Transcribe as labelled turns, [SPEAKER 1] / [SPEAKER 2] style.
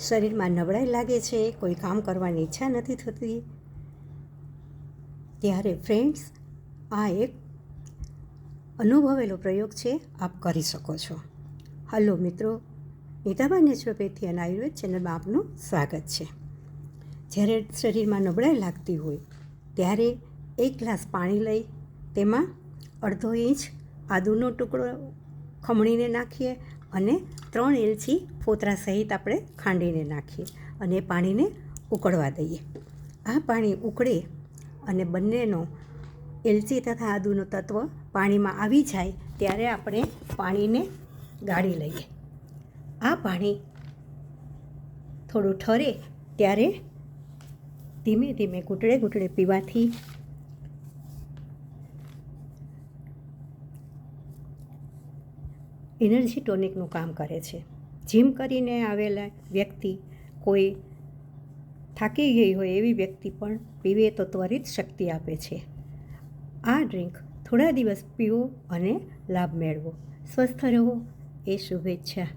[SPEAKER 1] શરીરમાં નબળાઈ લાગે છે, કોઈ કામ કરવાની ઈચ્છા નથી થતી, ત્યારે ફ્રેન્ડ્સ આ એક અનુભવેલો પ્રયોગ છે, આપ કરી શકો છો. હલો મિત્રો, નીતાબા નેચરોપેથી અને આયુર્વેદ ચેનલમાં આપનું સ્વાગત છે. જ્યારે શરીરમાં નબળાઈ લાગતી હોય ત્યારે 1 ગ્લાસ પાણી લઈ તેમાં અડધો ઇંચ આદુનો ટુકડો ખમણીને નાખીએ અને 3 એલચી ફોતરા સહિત આપણે ખાંડીને નાખીએ અને પાણીને ઉકળવા દઈએ. આ પાણી ઉકળે અને બંનેનો એલચી તથા આદુનો તત્વ પાણીમાં આવી જાય ત્યારે આપણે પાણીને ગાળી લઈએ. આ પાણી થોડું ઠરે ત્યારે ધીમે ધીમે ઘૂંટડે ઘૂંટડે પીવાથી એનર્જી ટોનિકનું કામ કરે છે. જીમ કરીને આવેલા વ્યક્તિ, કોઈ થાકી ગઈ હોય એવી વ્યક્તિ પણ પીવે તો ત્વરિત શક્તિ આપે છે. આ ડ્રિંક થોડા દિવસ પીવો અને લાભ મેળવો. સ્વસ્થ રહો એ શુભેચ્છા.